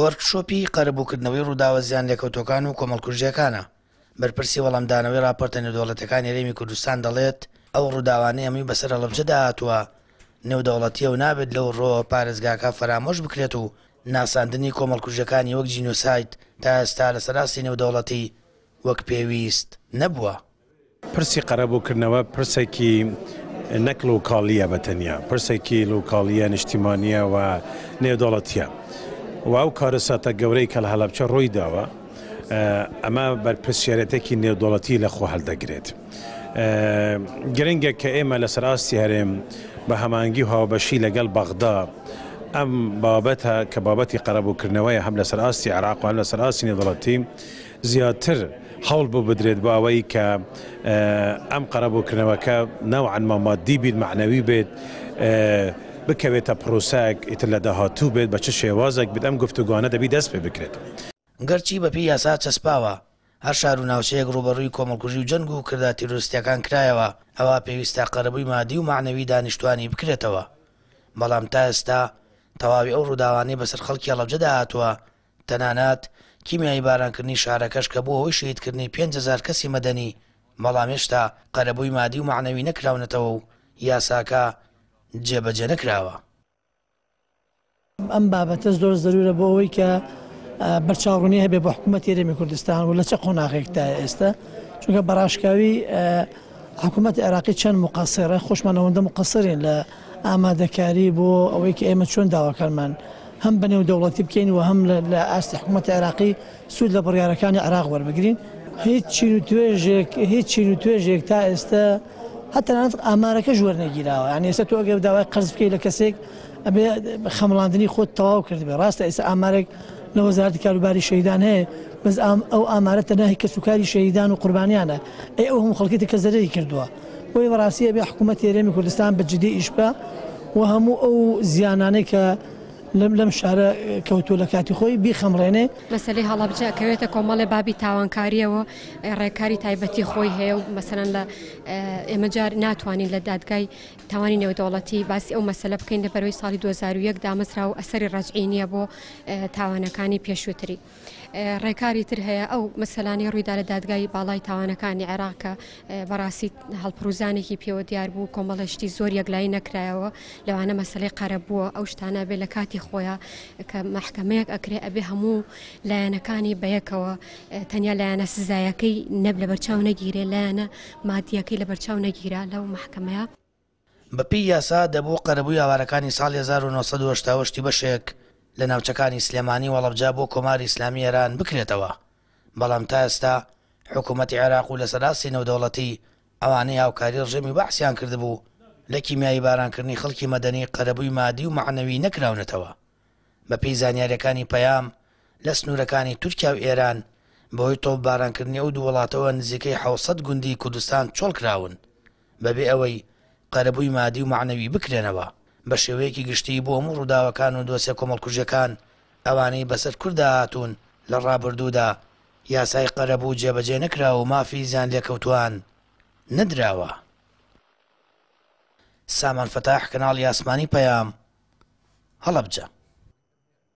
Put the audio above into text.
وەرکشۆپی قەرەبووکردنەوەی ڕووداوە زیان لێکەوتەکان و کۆمەڵکوژیەکانە. بەرپرسی وەڵامدانەوەی راپۆرتە نێودەوڵەتەکانی هەرێمی کوردستان دەڵێت ئەو ڕووداوانەی هەمووی بەسەر هەڵەبجەدا هاتووە نێودەوڵەتیە و نابێت لەو ڕۆ پارێزگاکە فەرامۆش بکرێت و ناساندنی کۆمەڵکوژەکانی وەک جینۆساید تا ئێستا لە سەراستی نێودەوڵەتی وەک پێویست نەبووە. پرسی قەرەبووکردنەوە پرسێکی نەک لۆکاڵیە بەتەنیا، پرسێکی لۆکاڵیە نیشتیمانیە و نێودەوڵەتیە و ئەو کارەساتە گەورەی کە لە هەڵەبجە ڕووی داوە ئەمە بەرپرسیارەتێکی نێودەوڵەتی لە خۆ هەڵدەگرێت. گرنگە کە ئێمە لە سەراستی هەرێم بە هەمانگی و هاوبەشی لەگەڵ بەغدا ئەم بابەتە کە بابەتی قەرەبووکردنەوەیە هەم لە سەراستی عێراق و هەم لە سەراستی نێودەوڵەتی زیاتر هەوڵ بۆ بدرێت بۆ ئەوەی کە ئەم قەرەبووکردنەوەکە نەوعەن مادی بیت معنەوی بێت بکەوێتە پرۆسەیەک ئیتر لە داهاتوو بێت بە چ شێوازێک بێت ئەم گفتوگوانە دەبی دەست پێ بکرێت. گەرچی بەپێی یاسا چەسپاوە هەر شار و ناوچەیەک ڕوبەڕووی کۆمەڵکوژی و جەنگ و کردە تیرۆریستیەکان کرایەوە ئەوە پێویستە قەرەبووی مادی و معنەوی دانیشتوانی بکرێتەوە. بەڵام تا ئێستا تەواوی ئەو ڕووداوانەی بەسەر خەڵکی هەڵەبجەدا هاتووە تەنانەت کیمیایی بارانکردنی شارەکەش کە بووە هۆی شەهیدکردنی 5,000 کەسی مەدەنی بەڵام هێشتا قەرەبووی مادی و معنەوی نەکراونەتەوە و یاساکە جێبەجێ نەکراوە. ئەم بابەتە زۆر زەرورە بۆ ئەوەی کە بەرچاوڕوونی هەبێ بە حکوومەتی هەرێمی کوردستان و لە چه قۆناغێکدا ئێستا چونکە بەڕاشکاوی حکوومەتی عێراقی چەند مقەسیرە خۆشمانەوەندە مقەسیرین لە ئامادەکاری بۆ ئەوەی کە ئێمە چۆن داواکارمان هەم بە نێودەوڵەتی بکەین و هەم لە ئاستی حکوومەتی عێراقی سوود لە بڕیارەکانی عێراق وەربگرین. هیچ چین و توێژێک تا ئێستا هەتەنانەت ئامارەکەش وەرنەگیراوە. یعنی ئێستا تۆ ئەگەر داوای قەرز بکەی لە کەسێک ئەبێ خەمڵاندنی خۆت تەواو کردبێ. ڕاستە ئێستا ئامارێک لە وەزارەتی کاروباری شەهیدان هەیە بەس ئەو ئامارە تەنها کەسوکاری شەهیدان و قوربانیانە ئەو هەموو خەڵکی کە زەرەری کردووە. بۆی بەڕاستی ئەبێ حکوومەتی هەرێمی کوردستان بە جدی ئیش بکە و هەموو ئەو زیانانەی کە لەم شارە کەوتۆ لە کاتی خۆی بیخەمڕێنێ. مەسەلەی هەڵەبجە کەوێتە کۆمەڵێ بابی تاوانکاریەوە ڕێکاری تایبەتی خۆی هەیە و مەسەلەن لە ئێمە جار ناتوانین لە دادگای تاوانی نێودەوڵەتی باسی ئەو مەسەلە بکەین لە بەرەوەی ساڵی 2001 دامەزرا و ئەسەری ڕەجعی نییە بۆ تاوانەکانی پێشووتری. ڕێکاری تر هەیە ئەو مەسەلانی ڕوویدا لە دادگای باڵای تاوانەکانی عێراق کە بەڕاستی هەڵپروزانێکی پێوە دیار بوو کۆمەڵەشتی زۆر یەکلایی نەکرایەوە لەوانە مەسەلەی قەرەبووە ئەو شتانە بێ لە کاتی خۆیان کە مەحکەمەیەک ئەکرێ ئەبێ هەموو لایەنەکانی بەیەکەوە تەنیا لایەنە سزایەکەی نەب لە بەرچاو نەگیرێ لایەنە مادیەکەی لە بەرچاو نەگیرا لەو مەحکەمەیە. بەپێی یاسا دەبوو قەرەبووی ئاوارەکانی ساڵی 1970 بەشێک لە ناوچەکانی سلێمانی وەڵەبجا بۆ کۆماری ئیسلامی ئێران بکرێتەوە. بەڵام تا ئێستا حکوومەتی عێراق و لە سەراستی نێودەوڵەتی ئەوانەی هاوکاری ڕژێمی بەحسیان کردبوو لە کیمیایی بارانکردنی خەڵکی مەدەنی قەرەبووی مادی و معنەوی نەکراونەتەوە. بەپێی زانیاریەکانی پەیام لە سنوورەکانی تورکیا و ئێران بەهۆی تۆپ بارانکردنی ئەو دوو وڵاتەوە نزیکەی 700 گوندی کوردستان چۆڵ کراون بەبێ ئەوەی قەرەبووی مادی و معنەوی بکرێنەوە. بە شێوەیەکی گشتی بۆ هەموو ڕووداوەکان و دۆسیە کۆمەڵکوژیەکان ئەوانەی بەسەر کووردا هاتوون لە ڕابردوودا یاسای قەرەبوو جێبەجێ نەکراوە و مافی زیان لێکەوتوان نەدراوە. سامان فەتاح کەناڵی ئاسمانی پەیام هەڵەبجە.